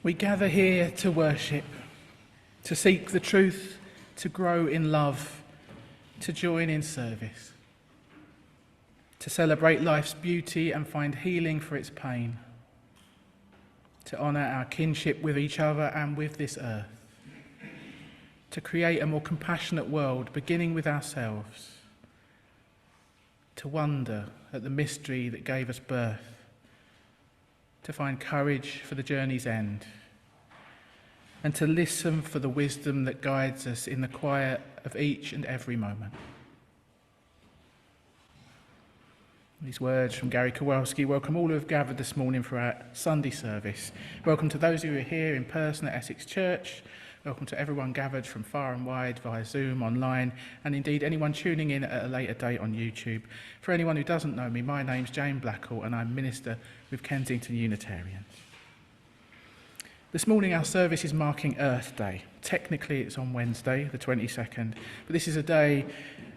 We gather here to worship, to seek the truth, to grow in love, to join in service, to celebrate life's beauty and find healing for its pain, to honour our kinship with each other and with this earth, to create a more compassionate world beginning with ourselves, to wonder at the mystery that gave us birth, to find courage for the journey's end, and to listen for the wisdom that guides us in the quiet of each and every moment. These words from Gary Kowalski welcome all who have gathered this morning for our Sunday service. Welcome to those who are here in person at Essex Church. Welcome to everyone gathered from far and wide via Zoom, online, and indeed anyone tuning in at a later date on YouTube. For anyone who doesn't know me, my name's Jane Blackall and I'm Minister with Kensington Unitarians. This morning our service is marking Earth Day. Technically it's on Wednesday, the 22nd, but this is a day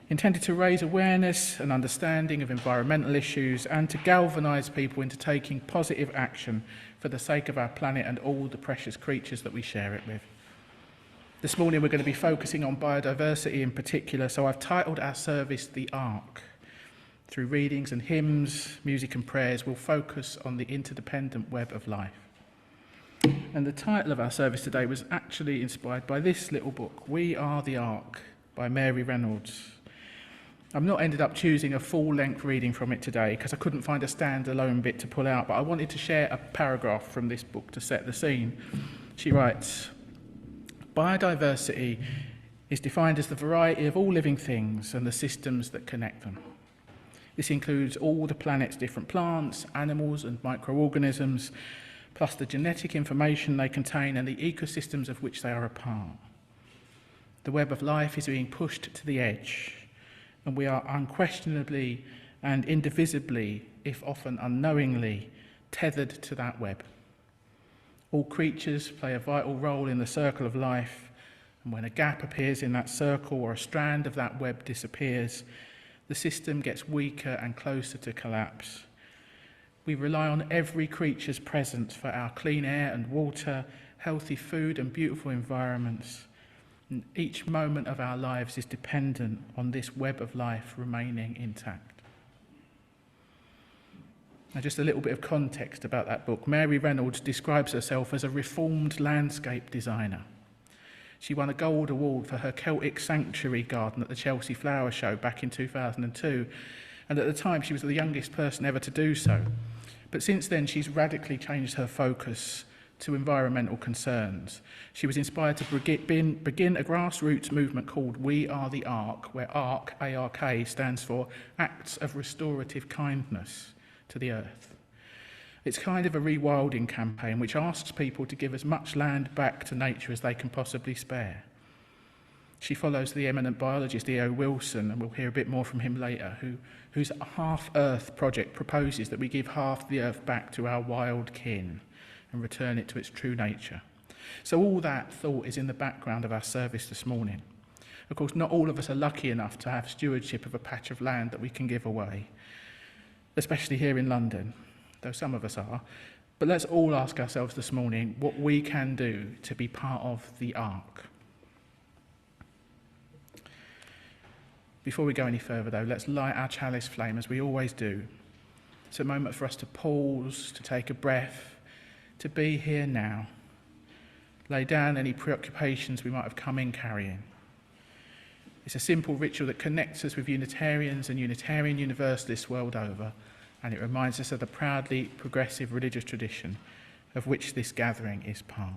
intended to raise awareness and understanding of environmental issues and to galvanise people into taking positive action for the sake of our planet and all the precious creatures that we share it with. This morning we're going to be focusing on biodiversity in particular, so I've titled our service The Ark. Through readings and hymns, music and prayers, we'll focus on the interdependent web of life. And the title of our service today was actually inspired by this little book, We Are the Ark, by Mary Reynolds. I've not ended up choosing a full-length reading from it today because I couldn't find a standalone bit to pull out, but I wanted to share a paragraph from this book to set the scene. She writes, biodiversity is defined as the variety of all living things and the systems that connect them. This includes all the planet's different plants, animals and microorganisms, plus the genetic information they contain and the ecosystems of which they are a part. The web of life is being pushed to the edge, and we are unquestionably and indivisibly, if often unknowingly, tethered to that web. All creatures play a vital role in the circle of life, and when a gap appears in that circle or a strand of that web disappears, the system gets weaker and closer to collapse. We rely on every creature's presence for our clean air and water, healthy food and beautiful environments. And each moment of our lives is dependent on this web of life remaining intact. Now, just a little bit of context about that book. Mary Reynolds describes herself as a reformed landscape designer. She won a gold award for her Celtic sanctuary garden at the Chelsea Flower Show back in 2002, and at the time she was the youngest person ever to do so. But since then she's radically changed her focus to environmental concerns. She was inspired to begin a grassroots movement called We Are the Ark, where ARK, A-R-K, stands for Acts of Restorative Kindness to the earth. It's kind of a rewilding campaign which asks people to give as much land back to nature as they can possibly spare. She follows the eminent biologist E.O. Wilson, and we'll hear a bit more from him later, whose Half Earth project proposes that we give half the earth back to our wild kin and return it to its true nature. So all that thought is in the background of our service this morning. Of course, not all of us are lucky enough to have stewardship of a patch of land that we can give away, especially here in London, though some of us are. But let's all ask ourselves this morning what we can do to be part of the Ark. Before we go any further, though, let's light our chalice flame as we always do. It's a moment for us to pause, to take a breath, to be here now. Lay down any preoccupations we might have come in carrying. It's a simple ritual that connects us with Unitarians and Unitarian Universalists world over, and it reminds us of the proudly progressive religious tradition of which this gathering is part.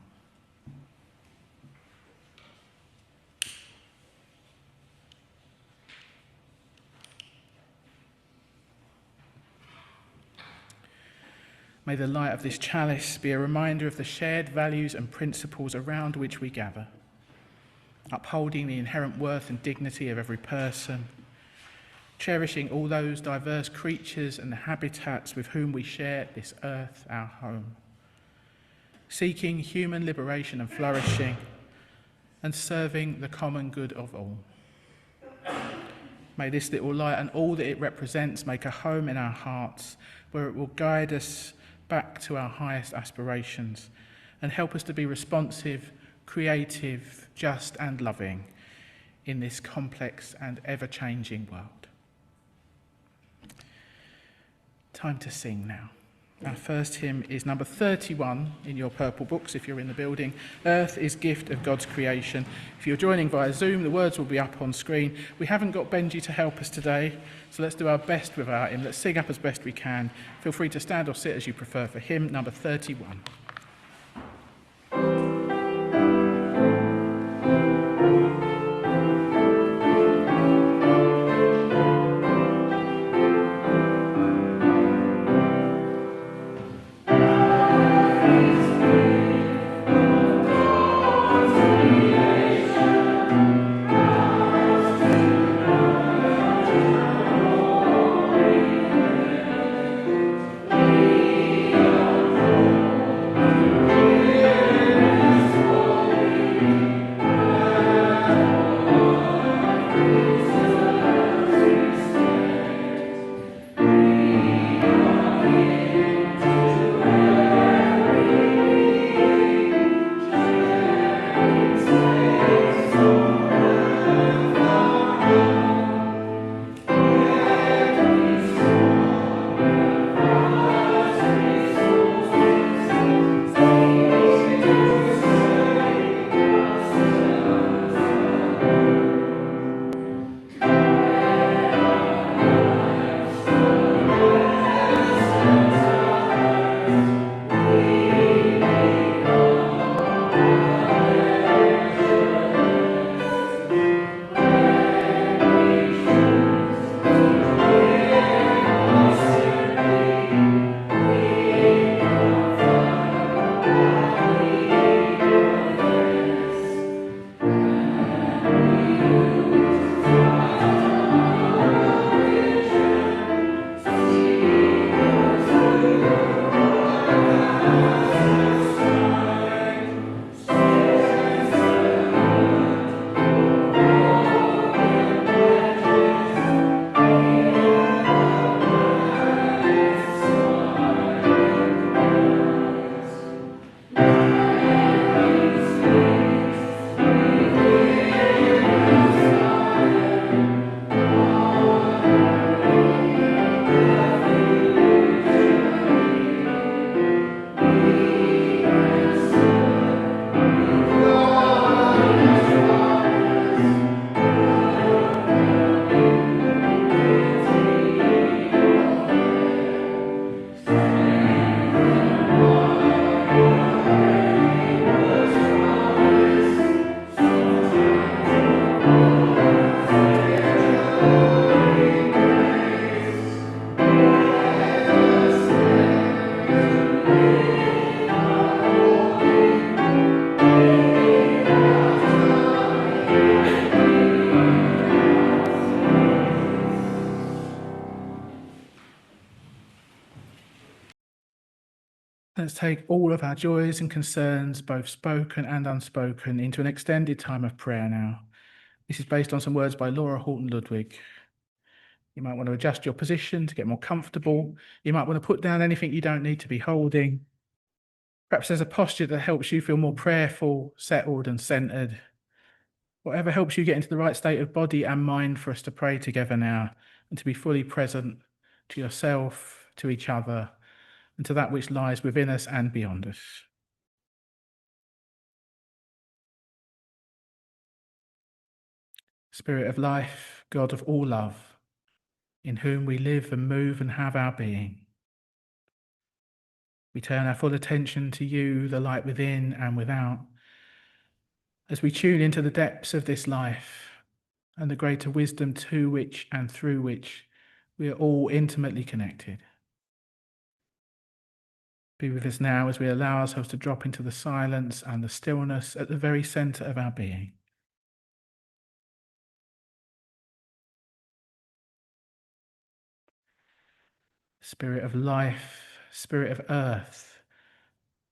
May the light of this chalice be a reminder of the shared values and principles around which we gather, upholding the inherent worth and dignity of every person, cherishing all those diverse creatures and habitats with whom we share this earth, our home, seeking human liberation and flourishing, and serving the common good of all. May this little light and all that it represents make a home in our hearts where it will guide us back to our highest aspirations and help us to be responsive, creative, just and loving in this complex and ever-changing world. Time to sing now. Our first hymn is number 31 in your purple books if you're in the building. Earth is gift of God's creation. If you're joining via Zoom, the words will be up on screen. We haven't got Benji to help us today, so let's do our best without him. Let's sing up as best we can. Feel free to stand or sit as you prefer for hymn number 31. Let's take all of our joys and concerns, both spoken and unspoken, into an extended time of prayer now. This is based on some words by Laura Horton Ludwig. You might want to adjust your position to get more comfortable. You might want to put down anything you don't need to be holding. Perhaps there's a posture that helps you feel more prayerful, settled and centered. Whatever helps you get into the right state of body and mind for us to pray together now and to be fully present to yourself, to each other, and to that which lies within us and beyond us. Spirit of life, God of all love, in whom we live and move and have our being, we turn our full attention to you, the light within and without, as we tune into the depths of this life and the greater wisdom to which and through which we are all intimately connected. Be with us now as we allow ourselves to drop into the silence and the stillness at the very centre of our being. Spirit of life, Spirit of earth,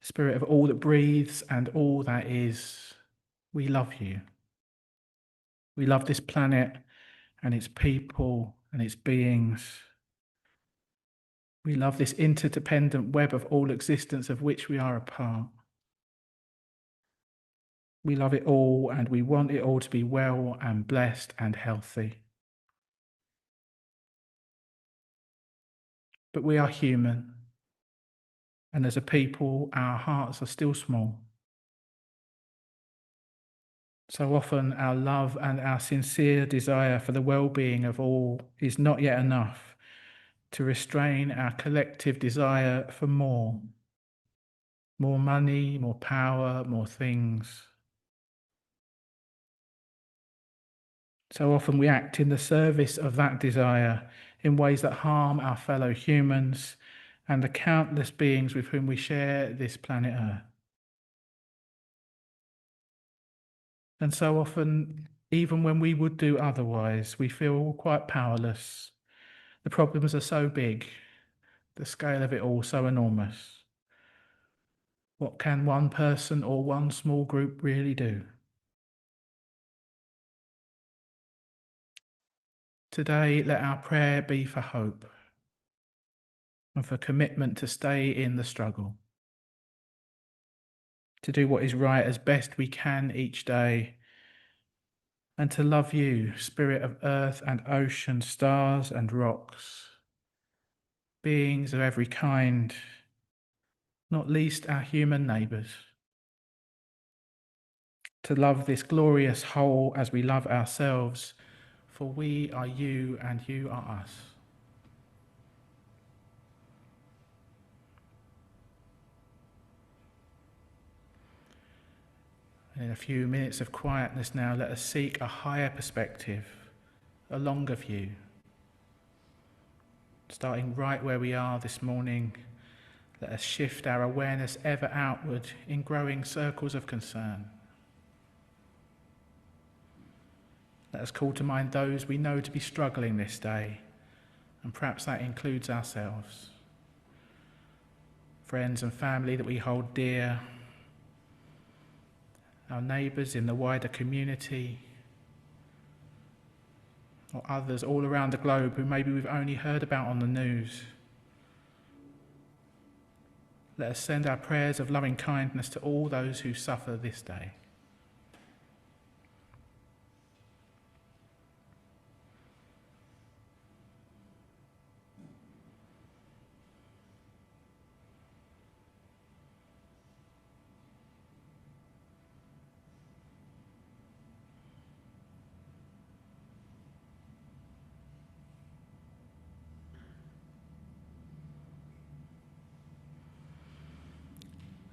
Spirit of all that breathes and all that is, we love you. We love this planet and its people and its beings. We love this interdependent web of all existence of which we are a part. We love it all and we want it all to be well and blessed and healthy. But we are human, and as a people, our hearts are still small. So often our love and our sincere desire for the well-being of all is not yet enough to restrain our collective desire for more money, more power, more things. So often we act in the service of that desire in ways that harm our fellow humans and the countless beings with whom we share this planet Earth. And so often, even when we would do otherwise, we feel quite powerless. The problems are so big, the scale of it all so enormous. What can one person or one small group really do? Today, let our prayer be for hope and for commitment to stay in the struggle, to do what is right as best we can each day, and to love you, Spirit of earth and ocean, stars and rocks, beings of every kind, not least our human neighbours, to love this glorious whole as we love ourselves, for we are you and you are us. In a few minutes of quietness now, let us seek a higher perspective, a longer view. Starting right where we are this morning, let us shift our awareness ever outward in growing circles of concern. Let us call to mind those we know to be struggling this day, and perhaps that includes ourselves. Friends and family that we hold dear, our neighbours in the wider community, or others all around the globe who maybe we've only heard about on the news. Let us send our prayers of loving kindness to all those who suffer this day.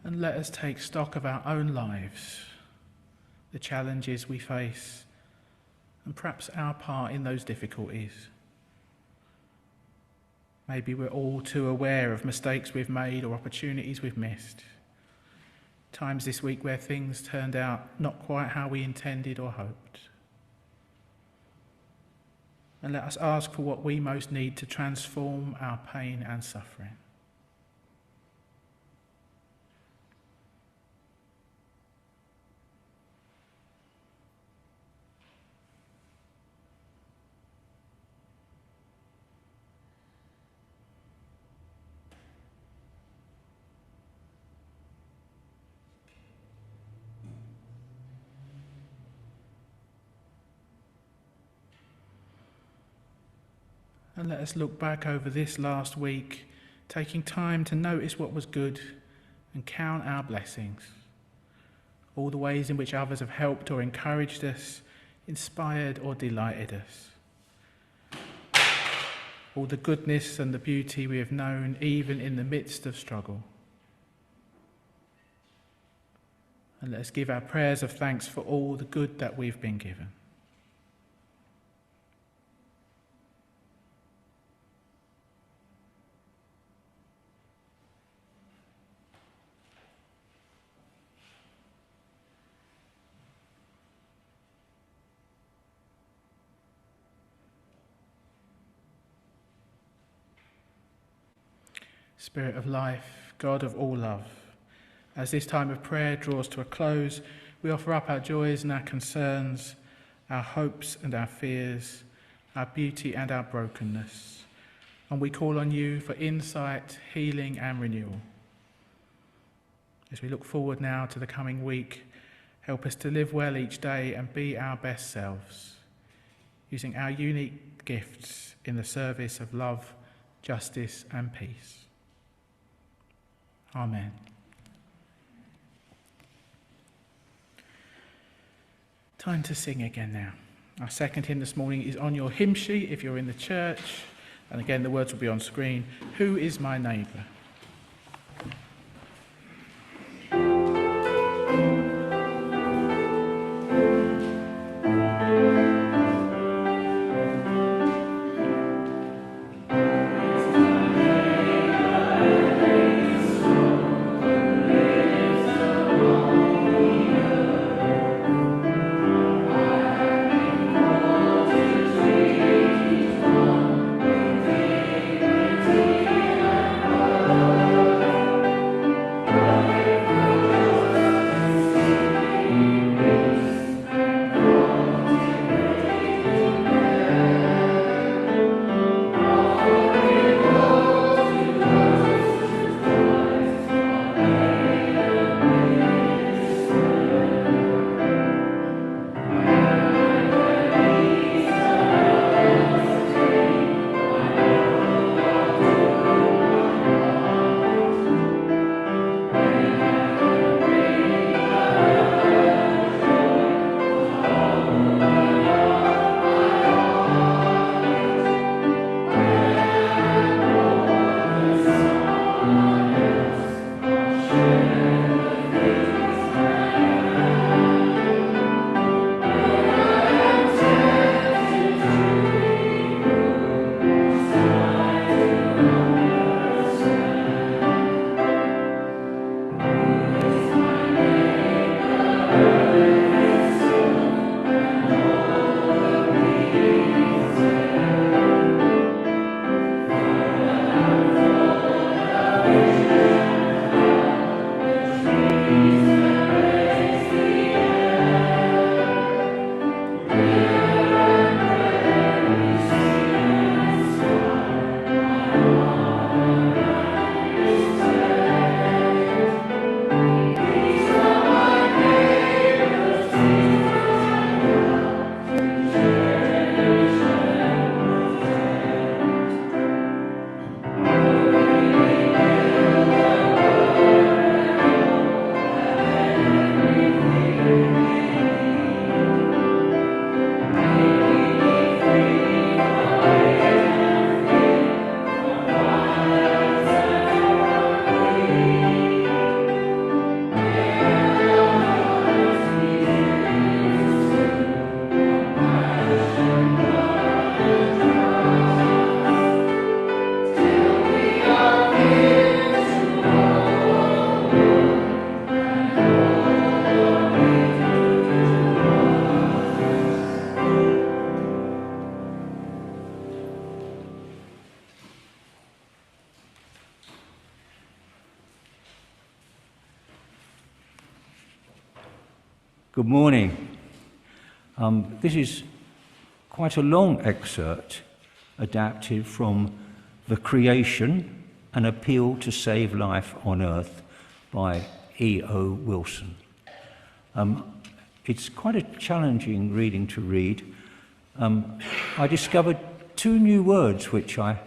And let us take stock of our own lives, the challenges we face, and perhaps our part in those difficulties. Maybe we're all too aware of mistakes we've made or opportunities we've missed. Times this week where things turned out not quite how we intended or hoped. And let us ask for what we most need to transform our pain and suffering. And let us look back over this last week, taking time to notice what was good and count our blessings. All the ways in which others have helped or encouraged us, inspired or delighted us. All the goodness and the beauty we have known, even in the midst of struggle. And let us give our prayers of thanks for all the good that we've been given. Spirit of life, God of all love, as this time of prayer draws to a close, we offer up our joys and our concerns, our hopes and our fears, our beauty and our brokenness, and we call on you for insight, healing and renewal. As we look forward now to the coming week, Help us to live well each day and be our best selves, using our unique gifts in the service of love, justice and peace. Amen. Time to sing again now. Our second hymn this morning is on your hymn sheet if you're in the church. And again, the words will be on screen. Who is my neighbour? Good morning. This is quite a long excerpt adapted from The Creation, An Appeal to Save Life on Earth by E.O. Wilson. It's quite a challenging reading to read. I discovered two new words which I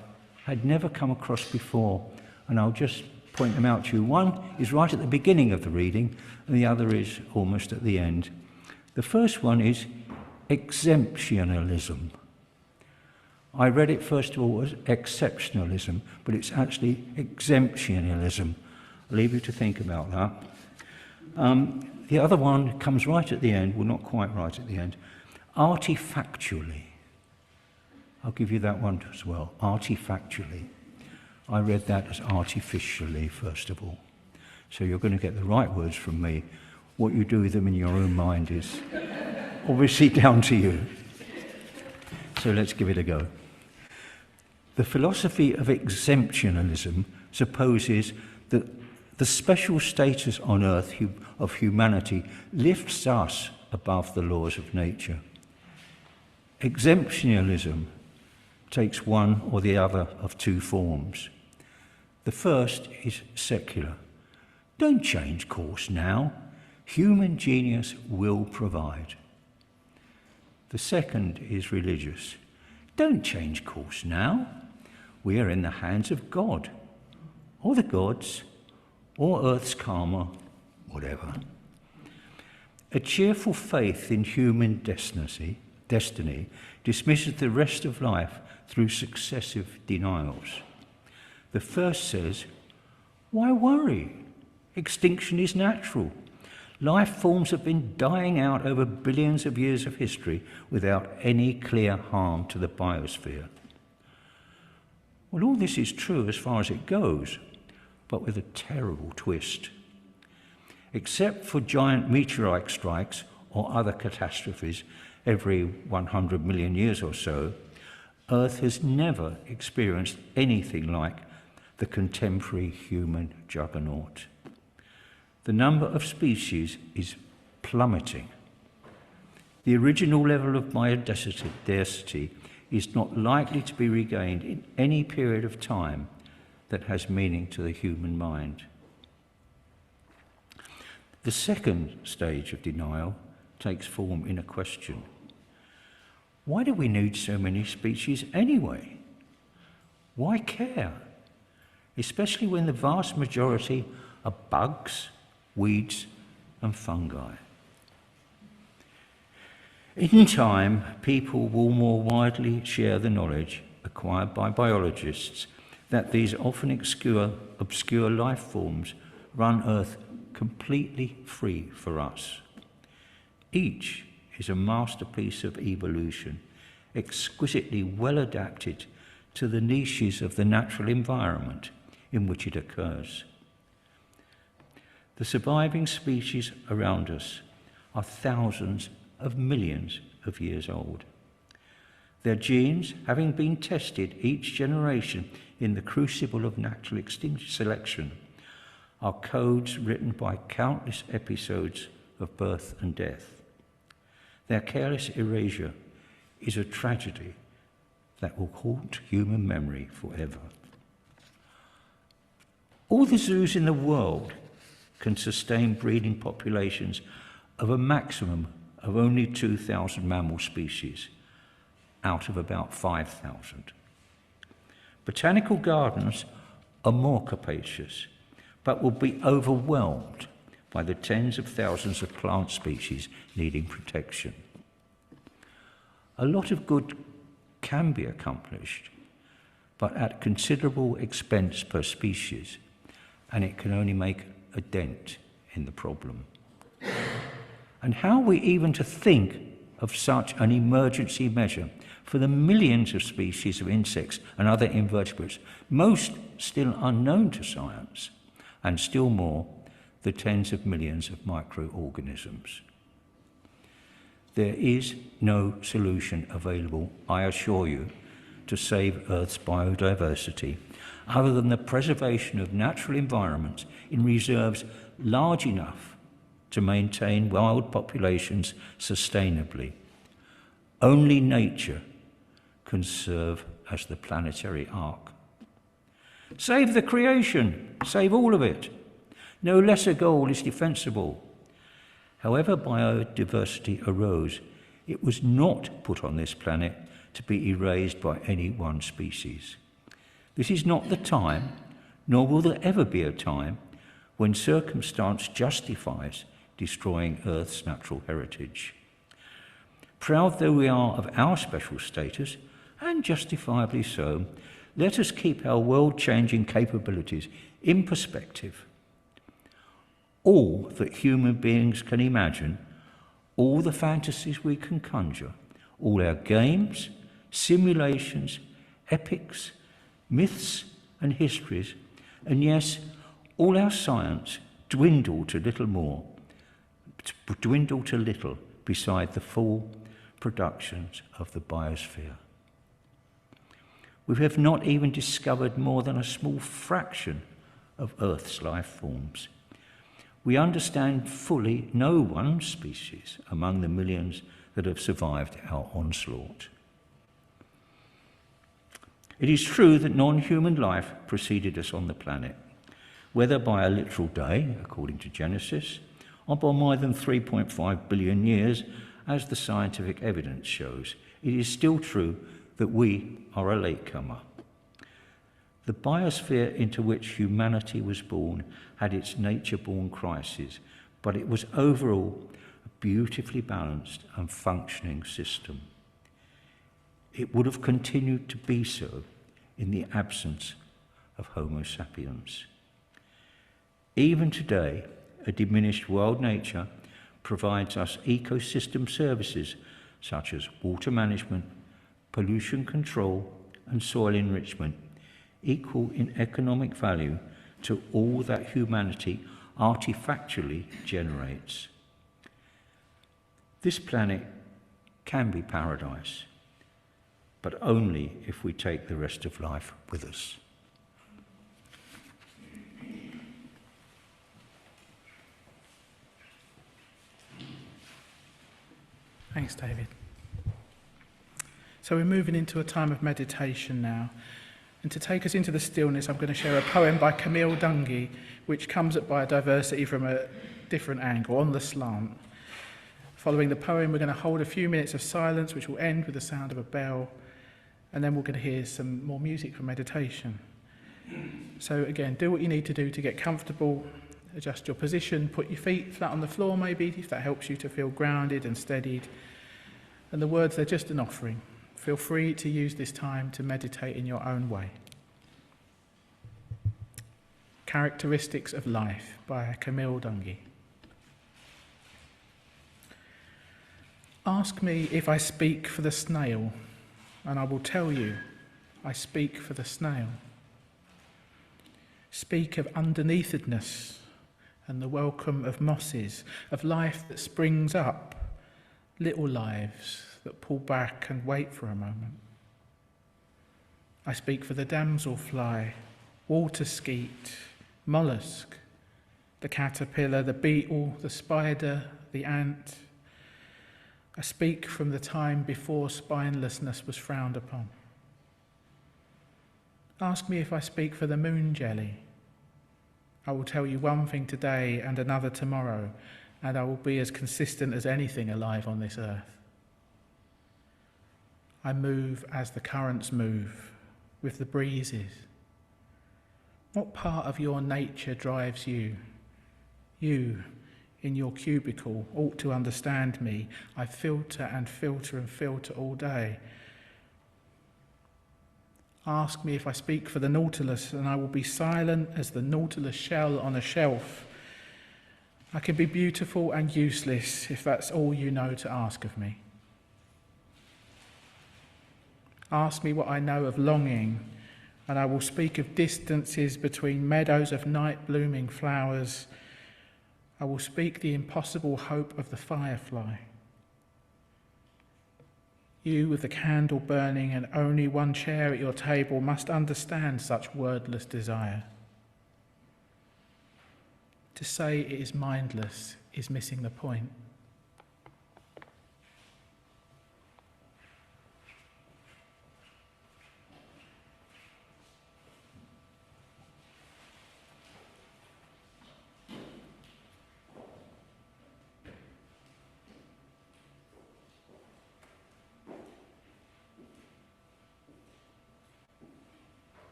had never come across before, and I'll just point them out to you. One is right at the beginning of the reading, and the other is almost at the end. The first one is exemptionalism. I read it first of all as exceptionalism, but it's actually exemptionalism. I'll leave you to think about that. The other one comes right at the end, well, not quite right at the end, artifactually. I'll give you that one as well, artifactually. I read that as artificially, first of all. So you're going to get the right words from me. What you do with them in your own mind is obviously down to you. So let's give it a go. The philosophy of exemptionalism supposes that the special status on earth of humanity lifts us above the laws of nature. Exemptionalism takes one or the other of two forms. The first is secular. Don't change course now. Human genius will provide. The second is religious. Don't change course now. We are in the hands of God, or the gods, or Earth's karma, whatever. A cheerful faith in human destiny dismisses the rest of life through successive denials. The first says, why worry? Extinction is natural. Life forms have been dying out over billions of years of history without any clear harm to the biosphere. Well, all this is true as far as it goes, but with a terrible twist. Except for giant meteorite strikes or other catastrophes every 100 million years or so, Earth has never experienced anything like the contemporary human juggernaut. The number of species is plummeting. The original level of biodiversity is not likely to be regained in any period of time that has meaning to the human mind. The second stage of denial takes form in a question. Why do we need so many species anyway? Why care? Especially when the vast majority are bugs, weeds, and fungi. In time, people will more widely share the knowledge acquired by biologists that these often obscure life forms run Earth completely free for us. Each is a masterpiece of evolution, exquisitely well adapted to the niches of the natural environment in which it occurs. The surviving species around us are thousands of millions of years old. Their genes, having been tested each generation in the crucible of natural selection, are codes written by countless episodes of birth and death. Their careless erasure is a tragedy that will haunt human memory forever. All the zoos in the world can sustain breeding populations of a maximum of only 2,000 mammal species out of about 5,000. Botanical gardens are more capacious, but will be overwhelmed by the tens of thousands of plant species needing protection. A lot of good can be accomplished, but at considerable expense per species, and it can only make a dent in the problem. And how are we even to think of such an emergency measure for the millions of species of insects and other invertebrates, most still unknown to science, and still more, the tens of millions of microorganisms? There is no solution available, I assure you, to save Earth's biodiversity, other than the preservation of natural environments in reserves large enough to maintain wild populations sustainably. Only nature can serve as the planetary ark. Save the creation, save all of it. No lesser goal is defensible. However biodiversity arose, it was not put on this planet to be erased by any one species. This is not the time, nor will there ever be a time, when circumstance justifies destroying Earth's natural heritage. Proud though we are of our special status, and justifiably so, let us keep our world-changing capabilities in perspective. All that human beings can imagine, all the fantasies we can conjure, all our games, simulations, epics, myths and histories, and yes, all our science dwindle to little beside the full productions of the biosphere. We have not even discovered more than a small fraction of Earth's life forms. We understand fully no one species among the millions that have survived our onslaught. It is true that non-human life preceded us on the planet, whether by a literal day, according to Genesis, or by more than 3.5 billion years, as the scientific evidence shows, it is still true that we are a latecomer. The biosphere into which humanity was born had its nature-born crises, but it was overall a beautifully balanced and functioning system. It would have continued to be so in the absence of Homo sapiens. Even today, a diminished wild nature provides us ecosystem services such as water management, pollution control, and soil enrichment, equal in economic value to all that humanity artifactually generates. This planet can be paradise, but only if we take the rest of life with us. Thanks, David. So we're moving into a time of meditation now. And to take us into the stillness, I'm going to share a poem by Camille Dungy, which comes at biodiversity from a different angle, on the slant. Following the poem, we're going to hold a few minutes of silence, which will end with the sound of a bell, and then we're going to hear some more music from meditation. So again, do what you need to do to get comfortable, adjust your position, put your feet flat on the floor maybe, if that helps you to feel grounded and steadied. And the words, they're just an offering. Feel free to use this time to meditate in your own way. Characteristics of Life by Camille Dungy. Ask me if I speak for the snail, and I will tell you I speak for the snail. Speak of underneathedness and the welcome of mosses, of life that springs up, little lives that pull back and wait for a moment. I speak for the damselfly, water skeet, mollusk, the caterpillar, the beetle, the spider, the ant. I speak from the time before spinelessness was frowned upon. Ask me if I speak for the moon jelly. I will tell you one thing today and another tomorrow, and I will be as consistent as anything alive on this earth. I move as the currents move, with the breezes. What part of your nature drives you? You, in your cubicle, ought to understand me. I filter and filter and filter all day. Ask me if I speak for the nautilus, and I will be silent as the nautilus shell on a shelf. I can be beautiful and useless if that's all you know to ask of me. Ask me what I know of longing, and I will speak of distances between meadows of night-blooming flowers. I will speak the impossible hope of the firefly. You with the candle burning and only one chair at your table must understand such wordless desire. To say it is mindless is missing the point.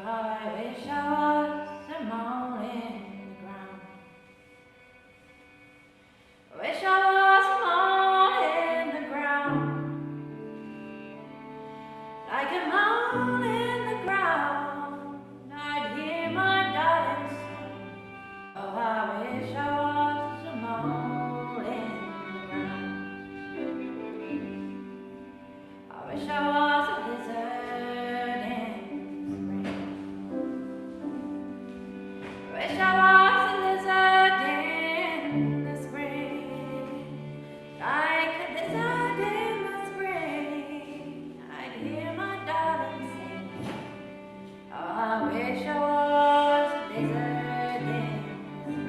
I wish I was a mole in the ground. I wish I was a mole in the ground. Like a mole in the ground, I'd hear my darling song. Oh, I wish I was a mole in the ground. I wish I was a lizard in the spring. I wish I was a lizard in the spring. Like a lizard in the spring, I'd hear my darling sing. Oh, I wish I was a lizard in the spring.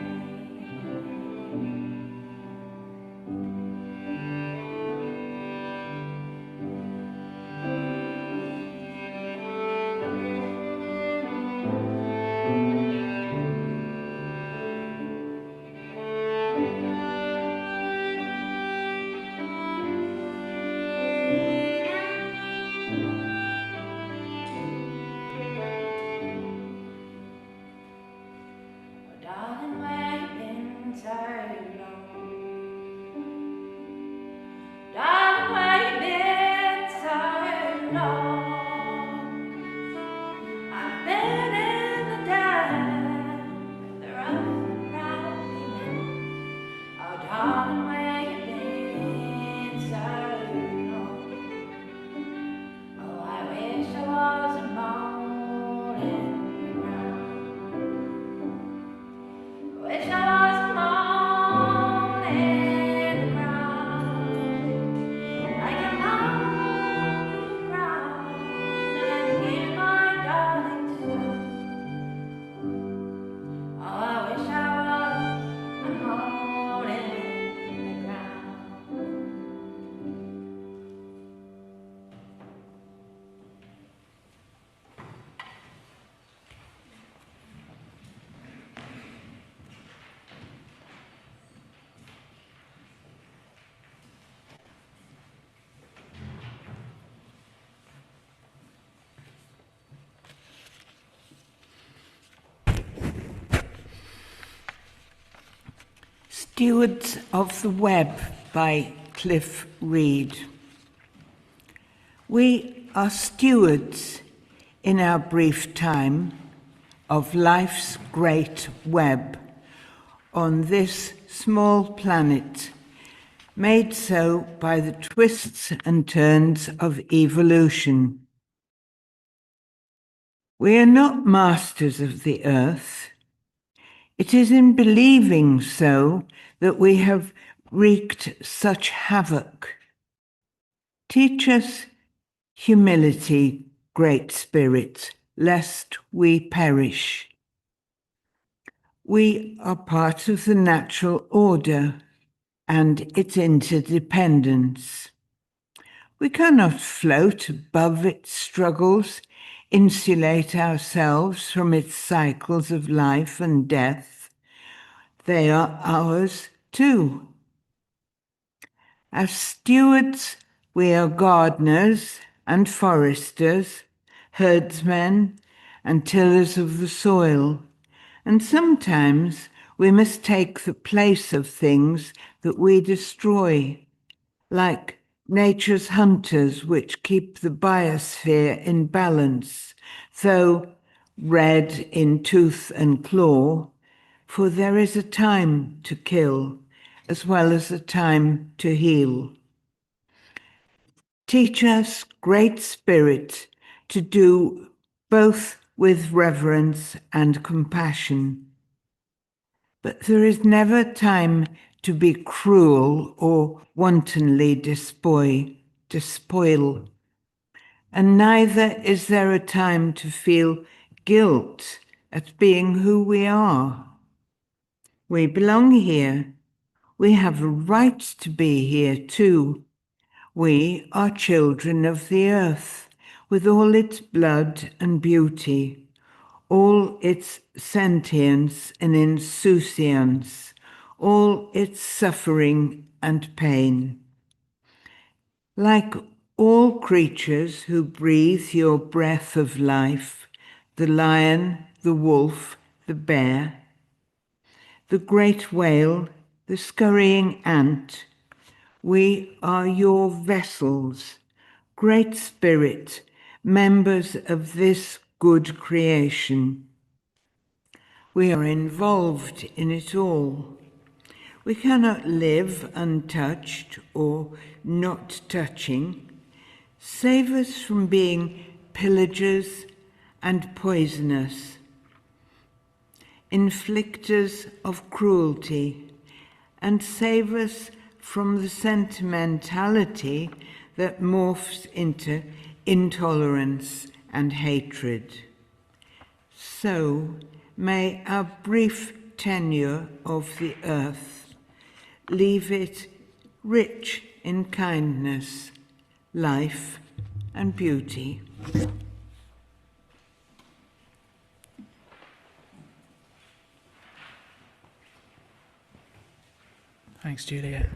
Oh, darling, where you been so long? Darling, where you been so long? I've been in the dark with the rough and rowdy men. Oh, darling, where you been so long? Oh, I wish I was a mole in the ground. I wish I was a mole in the ground. Like a mole in the ground, I'd hear my darling song. Oh, I wish I was a mole in the ground. Stewards of the Web by Cliff Reid. We are stewards in our brief time of life's great web on this small planet, made so by the twists and turns of evolution. We are not masters of the earth. It is in believing so that we have wreaked such havoc. Teach us humility, Great Spirit, lest we perish. We are part of the natural order and its interdependence. We cannot float above its struggles, insulate ourselves from its cycles of life and death. They are ours too. As stewards, we are gardeners and foresters, herdsmen and tillers of the soil, and sometimes we must take the place of things that we destroy, like nature's hunters which keep the biosphere in balance, though red in tooth and claw, for there is a time to kill as well as a time to heal. Teach us, Great Spirit, to do both with reverence and compassion. But there is never time to be cruel or wantonly despoil, and neither is there a time to feel guilt at being who we are. We belong here. We have a right to be here too. We are children of the earth, with all its blood and beauty, all its sentience and insouciance, all its suffering and pain. Like all creatures who breathe your breath of life, the lion, the wolf, the bear, the great whale, the scurrying ant. We are your vessels, Great Spirit, members of this good creation. We are involved in it all. We cannot live untouched or not touching. Save us from being pillagers and poisonous, inflictors of cruelty, and save us from the sentimentality that morphs into intolerance and hatred. So may our brief tenure of the earth leave it rich in kindness, life, and beauty. Thanks, Juliet.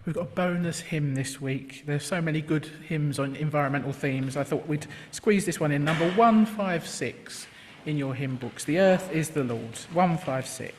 We've got a bonus hymn this week. There's so many good hymns on environmental themes. I thought we'd squeeze this one in. Number 156 in your hymn books. The earth is the Lord's. 156.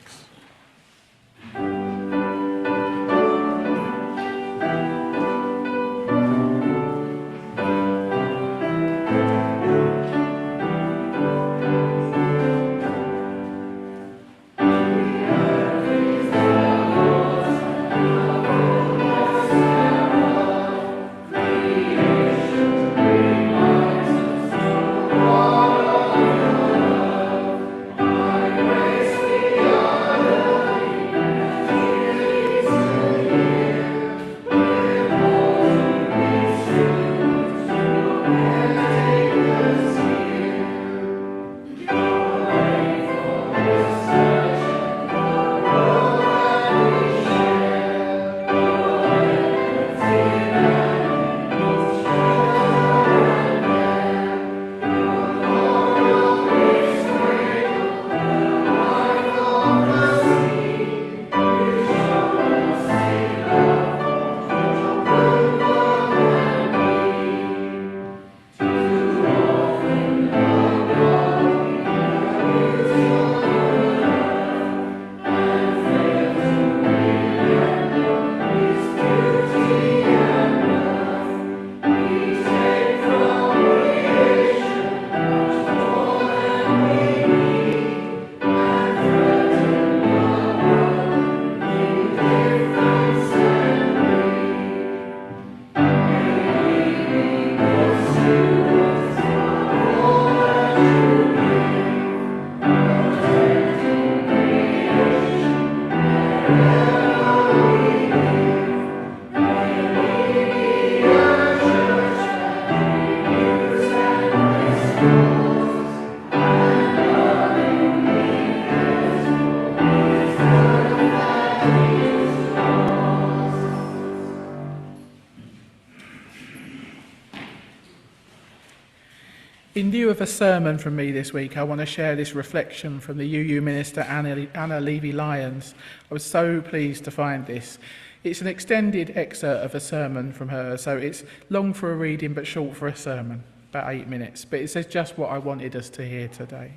In lieu of a sermon from me this week, I want to share this reflection from the UU minister Anna Levy-Lyons. I was so pleased to find this. It's an extended excerpt of a sermon from her, so it's long for a reading but short for a sermon, about 8 minutes. But it says just what I wanted us to hear today.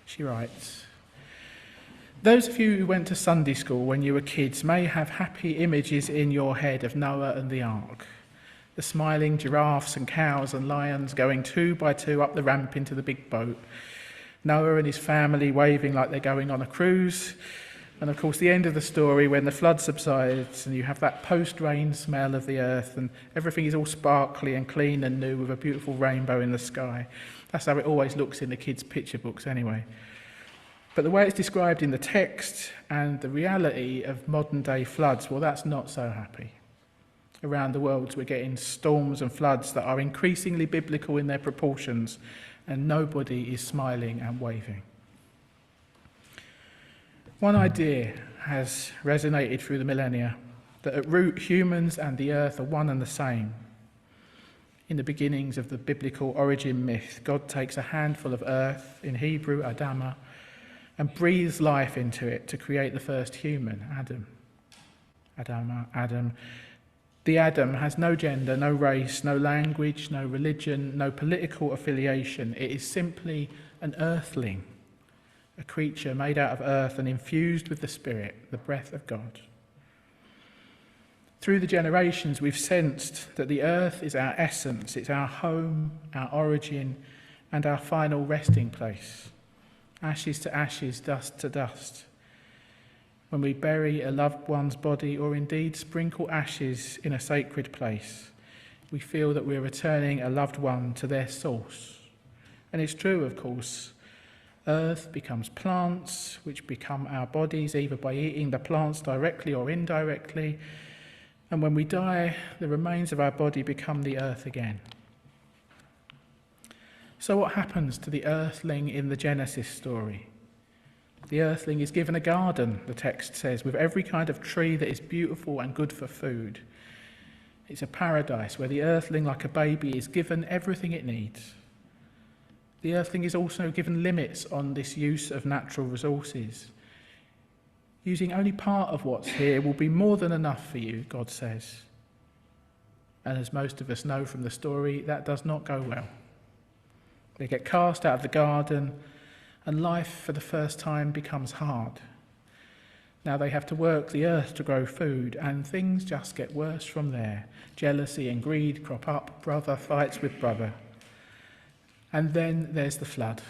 She writes, "Those of you who went to Sunday school when you were kids may have happy images in your head of Noah and the ark. The smiling giraffes and cows and lions going 2 by 2 up the ramp into the big boat. Noah and his family waving like they're going on a cruise. And of course the end of the story when the flood subsides and you have that post-rain smell of the earth and everything is all sparkly and clean and new with a beautiful rainbow in the sky. That's how it always looks in the kids' picture books anyway. But the way it's described in the text and the reality of modern day floods, well, that's not so happy. Around the world we're getting storms and floods that are increasingly biblical in their proportions and nobody is smiling and waving. One idea has resonated through the millennia, that at root humans and the earth are one and the same. In the beginnings of the biblical origin myth, God takes a handful of earth, in Hebrew Adama, and breathes life into it to create the first human, Adam. The Adam has no gender, no race, no language, no religion, no political affiliation. It is simply an earthling, a creature made out of earth and infused with the Spirit, the breath of God. Through the generations, we've sensed that the earth is our essence, it's our home, our origin, and our final resting place. Ashes to ashes, dust to dust. When we bury a loved one's body or indeed sprinkle ashes in a sacred place, we feel that we're returning a loved one to their source. And it's true, of course. Earth becomes plants, which become our bodies, either by eating the plants directly or indirectly. And when we die, the remains of our body become the earth again. So what happens to the earthling in the Genesis story? The earthling is given a garden, the text says, with every kind of tree that is beautiful and good for food. It's a paradise where the earthling, like a baby, is given everything it needs. The earthling is also given limits on this use of natural resources. Using only part of what's here will be more than enough for you, God says. And as most of us know from the story, that does not go well. They get cast out of the garden, and life for the first time becomes hard. Now they have to work the earth to grow food, and things just get worse from there. Jealousy and greed crop up, brother fights with brother. And then there's the flood.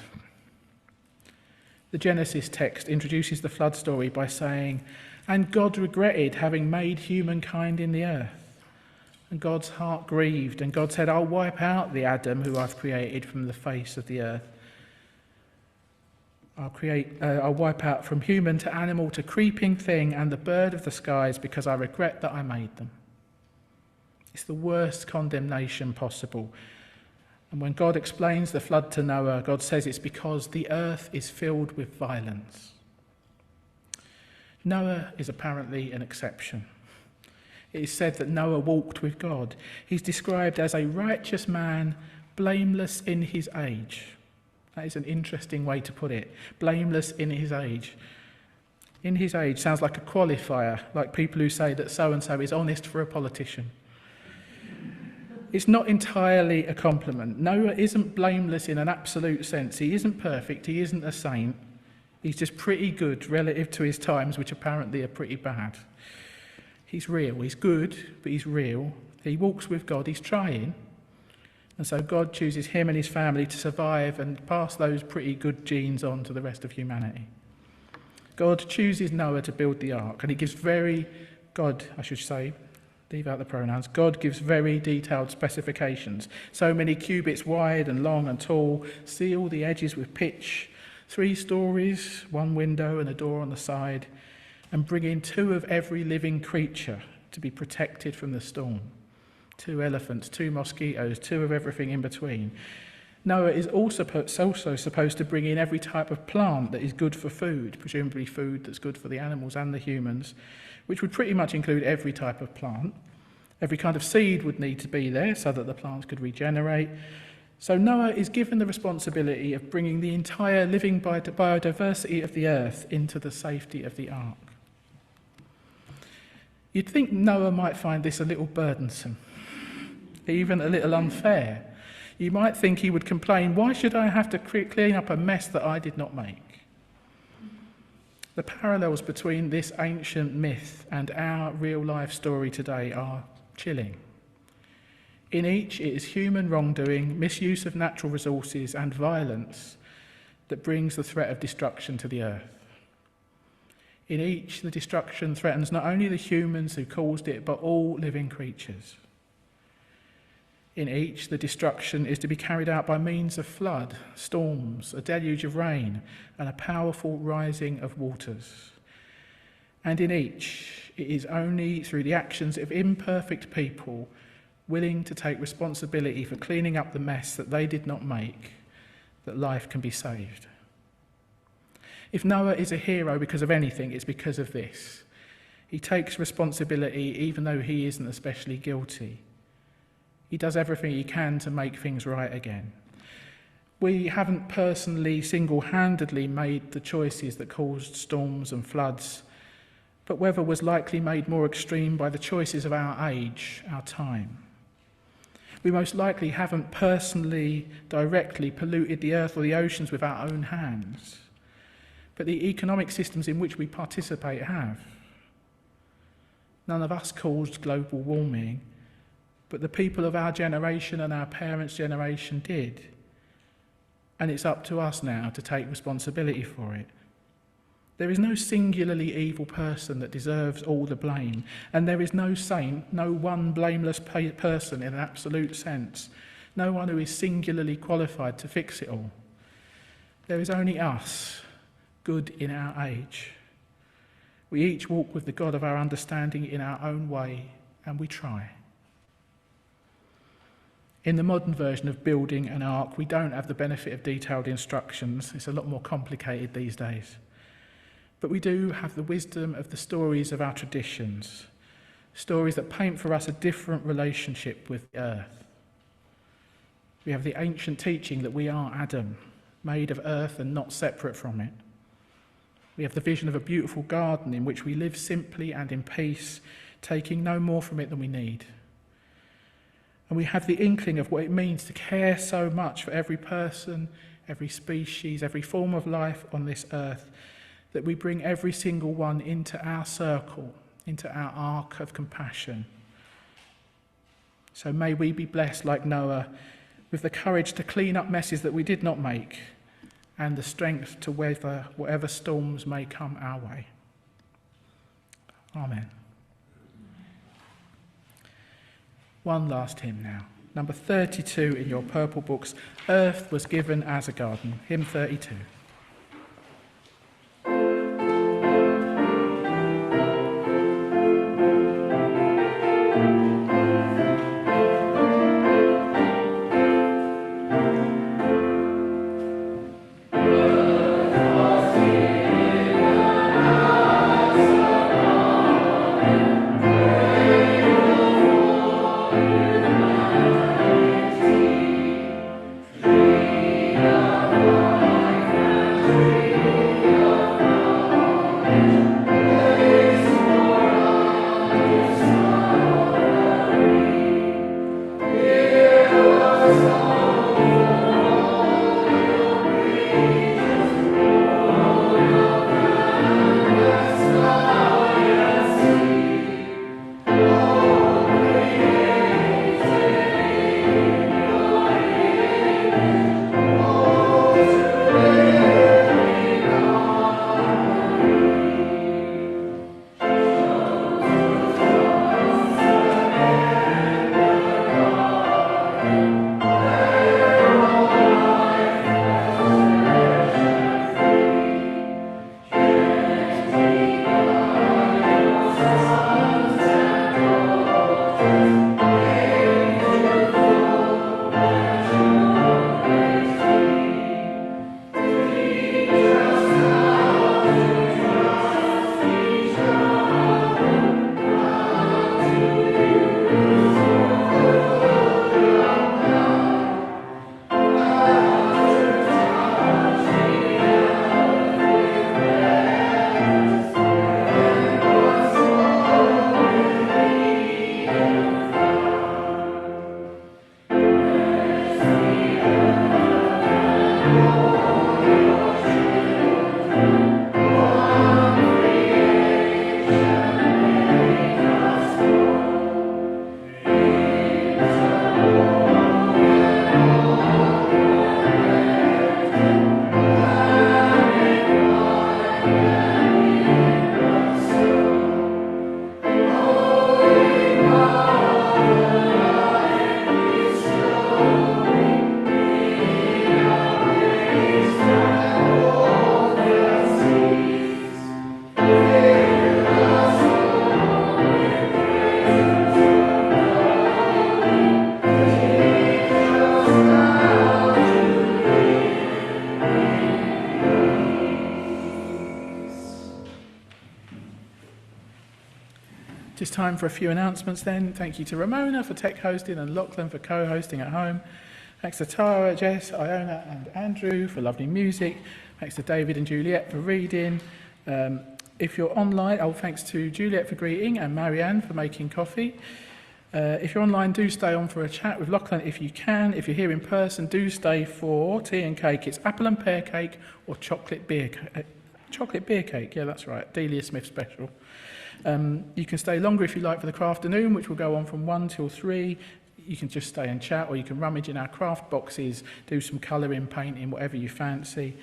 The Genesis text introduces the flood story by saying, "And God regretted having made humankind in the earth. And God's heart grieved, and God said, I'll wipe out the Adam who I've created from the face of the earth. I'll wipe out from human to animal to creeping thing and the bird of the skies because I regret that I made them." It's the worst condemnation possible. And when God explains the flood to Noah, God says it's because the earth is filled with violence. Noah is apparently an exception. It is said that Noah walked with God. He's described as a righteous man, blameless in his age. That is an interesting way to put it. Blameless in his age. In his age sounds like a qualifier, like people who say that so-and-so is honest for a politician. It's not entirely a compliment. Noah isn't blameless in an absolute sense. He isn't perfect. He isn't a saint. He's just pretty good relative to his times, which apparently are pretty bad. He's real. He's good, but he's real. He walks with God. He's trying. And so God chooses him and his family to survive and pass those pretty good genes on to the rest of humanity. God chooses Noah to build the ark, and he gives leave out the pronouns. God gives very detailed specifications. So many cubits wide and long and tall, seal the edges with pitch, 3 stories, 1 window and a door on the side, and bring in 2 of every living creature to be protected from the storm. 2 elephants, 2 mosquitoes, 2 of everything in between. Noah is also supposed to bring in every type of plant that is good for food, presumably food that's good for the animals and the humans, which would pretty much include every type of plant. Every kind of seed would need to be there so that the plants could regenerate. So Noah is given the responsibility of bringing the entire living biodiversity of the earth into the safety of the ark. You'd think Noah might find this a little burdensome, even a little unfair. You might think he would complain, why should I have to clean up a mess that I did not make? The parallels between this ancient myth and our real-life story today are chilling. In each, it is human wrongdoing, misuse of natural resources, and violence that brings the threat of destruction to the earth. In each, the destruction threatens not only the humans who caused it, but all living creatures. In each, the destruction is to be carried out by means of flood, storms, a deluge of rain, and a powerful rising of waters. And in each, it is only through the actions of imperfect people willing to take responsibility for cleaning up the mess that they did not make that life can be saved. If Noah is a hero because of anything, it's because of this. He takes responsibility even though he isn't especially guilty. He does everything he can to make things right again. We haven't personally, single-handedly made the choices that caused storms and floods, but weather was likely made more extreme by the choices of our age, our time. We most likely haven't personally, directly polluted the earth or the oceans with our own hands, but the economic systems in which we participate have. None of us caused global warming, but the people of our generation and our parents' generation did. And it's up to us now to take responsibility for it. There is no singularly evil person that deserves all the blame, and there is no saint, no one blameless person in an absolute sense, no one who is singularly qualified to fix it all. There is only us, good in our age. We each walk with the God of our understanding in our own way, and we try. In the modern version of building an ark, we don't have the benefit of detailed instructions. It's a lot more complicated these days. But we do have the wisdom of the stories of our traditions, stories that paint for us a different relationship with the earth. We have the ancient teaching that we are Adam, made of earth and not separate from it. We have the vision of a beautiful garden in which we live simply and in peace, taking no more from it than we need. And we have the inkling of what it means to care so much for every person, every species, every form of life on this earth, that we bring every single one into our circle, into our ark of compassion. So may we be blessed like Noah, with the courage to clean up messes that we did not make, and the strength to weather whatever storms may come our way. Amen. One last hymn now. Number 32 in your purple books, Earth Was Given as a Garden, hymn 32. Just time for a few announcements then. Thank you to Ramona for tech hosting and Lachlan for co-hosting at home. Thanks to Tara, Jess, Iona and Andrew for lovely music. Thanks to David and Juliet for reading. If you're online, thanks to Juliet for greeting and Marianne for making coffee. If you're online, do stay on for a chat with Lachlan if you can. If you're here in person, do stay for tea and cake. It's apple and pear cake or chocolate beer cake. Yeah, that's right. Delia Smith special. You can stay longer if you like for the craft afternoon, which will go on from 1 till 3. You can just stay and chat, or you can rummage in our craft boxes, do some colouring, painting, whatever you fancy.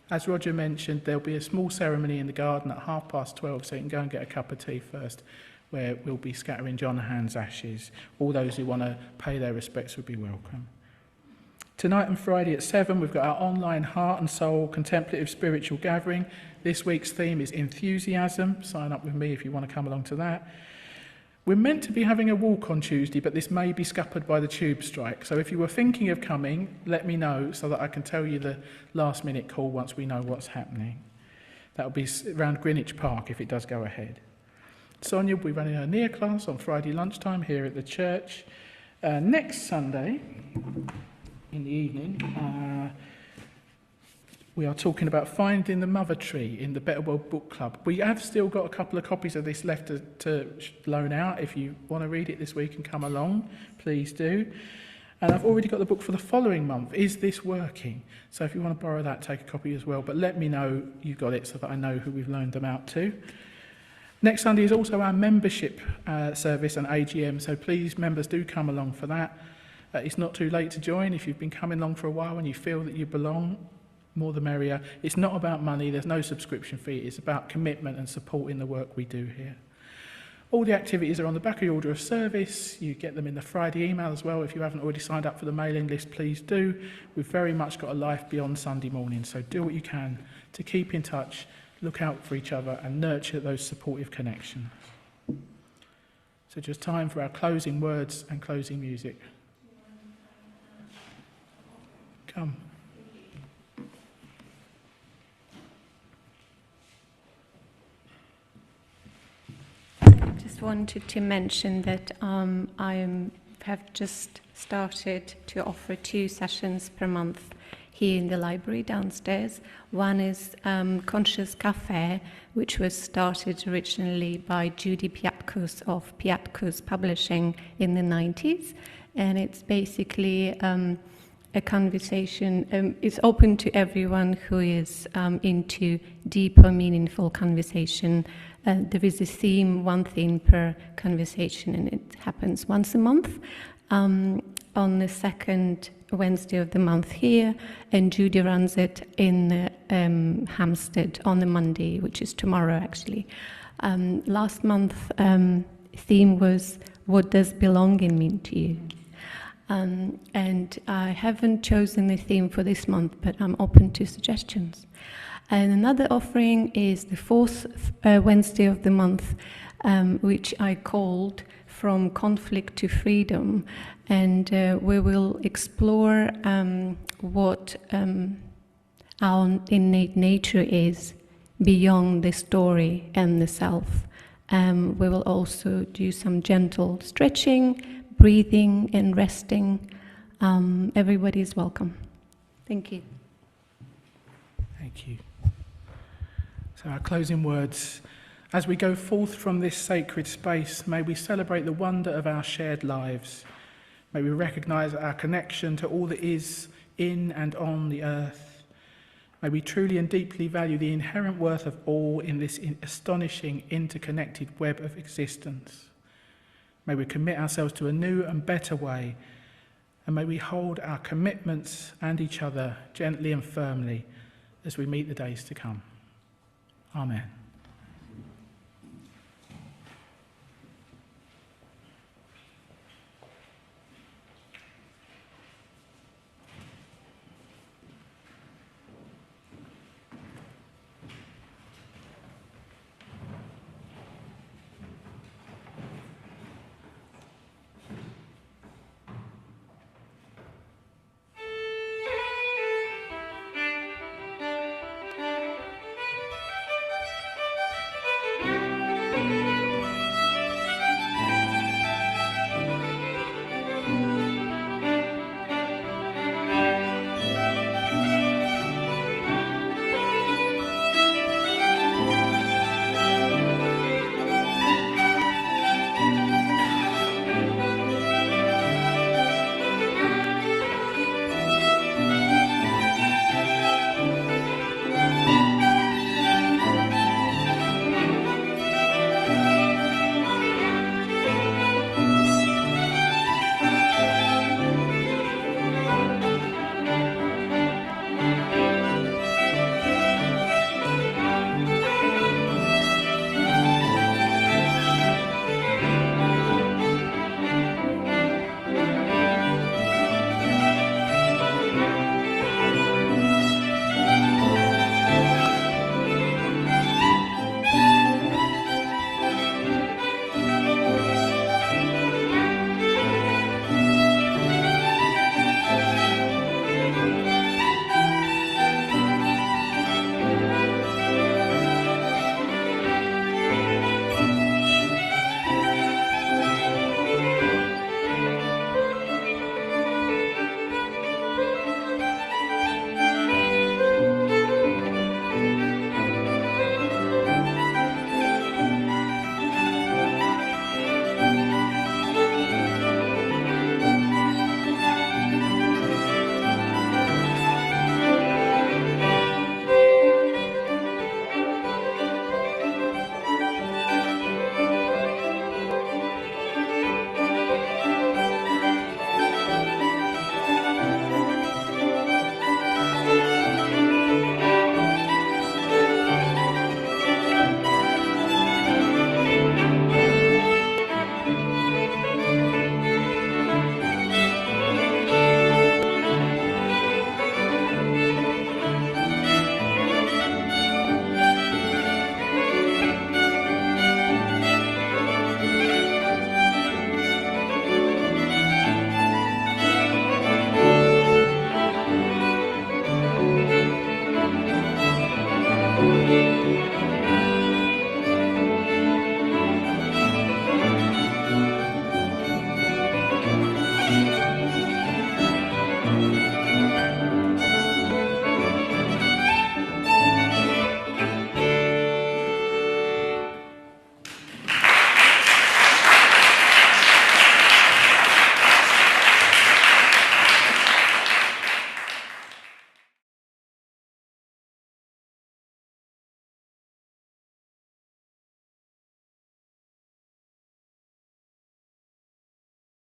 As Roger mentioned, there'll be a small ceremony in the garden at 12:30, so you can go and get a cup of tea first, where we'll be scattering John Hand's ashes. All those who want to pay their respects would be welcome. Tonight and Friday at 7, we've got our online Heart and Soul Contemplative Spiritual Gathering. This week's theme is enthusiasm. Sign up with me if you want to come along to that. We're meant to be having a walk on Tuesday, but this may be scuppered by the tube strike. So if you were thinking of coming, let me know so that I can tell you the last minute call once we know what's happening. That'll be around Greenwich Park if it does go ahead. Sonia will be running her near class on Friday lunchtime here at the church. Next Sunday in the evening, we are talking about finding the mother tree in the Better World Book Club. We have still got a couple of copies of this left to loan out. If you want to read it this week and come along, please do. And I've already got the book for the following month, Is This Working? So if you want to borrow that, take a copy as well. But let me know you've got it so that I know who we've loaned them out to. Next Sunday is also our membership service and AGM, so please, members, do come along for that. It's not too late to join. If you've been coming along for a while and you feel that you belong, more the merrier. It's not about money, there's no subscription fee, it's about commitment and supporting the work we do here. All the activities are on the back of your order of service. You get them in the Friday email as well. If you haven't already signed up for the mailing list, please do. We've very much got a life beyond Sunday morning, so do what you can to keep in touch, look out for each other and nurture those supportive connections. So just time for our closing words and closing music. Come. Just wanted to mention that I have just started to offer 2 sessions per month here in the library downstairs. One is Conscious Cafe, which was started originally by Judy Piatkus of Piatkus Publishing in the 90s. And it's basically a conversation. It's open to everyone who is into deeper, meaningful conversation. There is a theme, one theme per conversation, and it happens once a month on the second Wednesday of the month here, and Judy runs it in Hampstead on the Monday, which is tomorrow actually. Last month theme was, what does belonging mean to you? And I haven't chosen the theme for this month, but I'm open to suggestions. And another offering is the 4th Wednesday of the month, which I called From Conflict to Freedom. And we will explore what our innate nature is beyond the story and the self. We will also do some gentle stretching, breathing and resting. Everybody is welcome. Thank you. Thank you. So our closing words. As we go forth from this sacred space, may we celebrate the wonder of our shared lives. May we recognise our connection to all that is in and on the earth. May we truly and deeply value the inherent worth of all in this astonishing, interconnected web of existence. May we commit ourselves to a new and better way, and may we hold our commitments and each other gently and firmly as we meet the days to come. Amen.